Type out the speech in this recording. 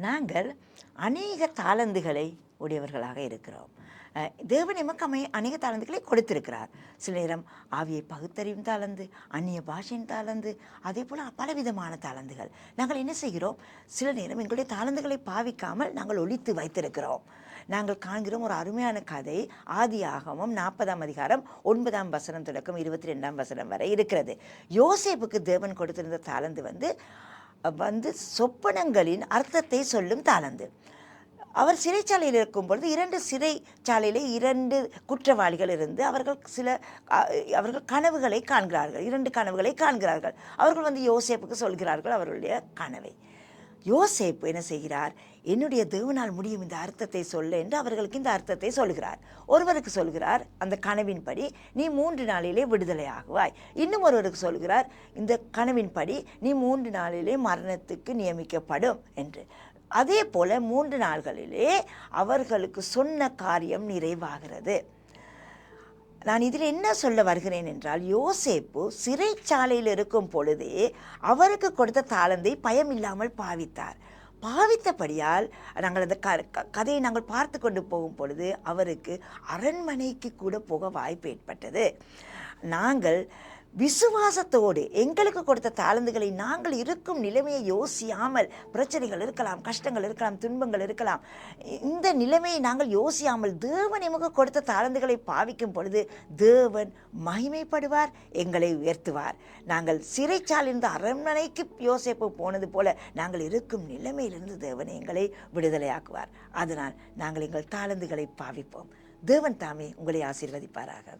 நாங்கள் அநேக தாளந்துகளை உடையவர்களாக இருக்கிறோம். தேவன் எமக்கு அநேக தாளந்துகளை கொடுத்திருக்கிறார். சில நேரம் ஆவியை பகுத்தறியும் தாளந்து, அந்நிய பாஷையின் தாளந்து, அதே போல் பலவிதமான தாளந்துகள். நாங்கள் என்ன செய்கிறோம்? சில நேரம் எங்களுடைய தாளந்துகளை பாவிக்காமல் நாங்கள் ஒழித்து வைத்திருக்கிறோம். நாங்கள் காண்கிறோம் ஒரு அருமையான கதை. ஆதியாகமம் 40ஆம் அதிகாரம் 9ஆம் வசனம் தொடக்கம் 22ஆம் வசனம் வரை இருக்கிறது. யோசேப்புக்கு தேவன் கொடுத்திருந்த தாளந்து வந்து சொப்பனங்களின் அர்த்தத்தை சொல்லும் தாளந்து. அவர் சிறைச்சாலையில் இருக்கும் பொழுது 2 சிறைச்சாலையிலே 2 குற்றவாளிகள் இருந்து அவர்கள் கனவுகளை காண்கிறார்கள். 2 கனவுகளை காண்கிறார்கள். அவர்கள் வந்து யோசேப்புக்கு சொல்கிறார்கள் அவர்களுடைய கனவை. யோசேப்பு என்ன செய்கிறார்? என்னுடைய தேவனால் முடியும் இந்த அர்த்தத்தை சொல்ல என்று அவர்களுக்கு இந்த அர்த்தத்தை சொல்கிறார். ஒருவருக்கு சொல்கிறார் அந்த கனவின்படி நீ 3 நாளிலே விடுதலை ஆகுவாய். இன்னும் ஒருவருக்கு சொல்கிறார் இந்த கனவின்படி நீ 3 நாளிலே மரணத்துக்கு நியமிக்கப்படும் என்று. அதே போல 3 நாள்களிலே அவர்களுக்கு சொன்ன காரியம் நிறைவாகிறது. நான் இதில் என்ன சொல்ல வருகிறேன் என்றால், யோசேப்பு சிறைச்சாலையில் இருக்கும் பொழுதே அவருக்கு கொடுத்த தாளந்தை பயமில்லாமல் பாவித்தபடியால் நாங்கள் அந்த கதையை நாங்கள் பார்த்து கொண்டு போகும் பொழுது அவருக்கு அரண்மனைக்கு கூட போக வாய்ப்பு ஏற்பட்டது. நாங்கள் விசுவாசத்தோடு எங்களுக்கு கொடுத்த தாளந்துகளை நாங்கள் இருக்கும் நிலைமையை யோசியாமல், பிரச்சனைகள் இருக்கலாம், கஷ்டங்கள் இருக்கலாம், துன்பங்கள் இருக்கலாம், இந்த நிலைமையை நாங்கள் யோசியாமல் தேவன் எமக்கு கொடுத்த தாளந்துகளை பாவிக்கும் பொழுது தேவன் மகிமைப்படுவார், எங்களை உயர்த்துவார். நாங்கள் சிறைச்சாலிருந்து அரண்மனைக்கு யோசேப்பு போனது போல நாங்கள் இருக்கும் நிலைமையிலிருந்து தேவன் எங்களை விடுதலையாக்குவார். அதனால் நாங்கள் எங்கள் தாளந்துகளை பாவிப்போம். தேவன் தாமே உங்களை ஆசீர்வதிப்பாராக.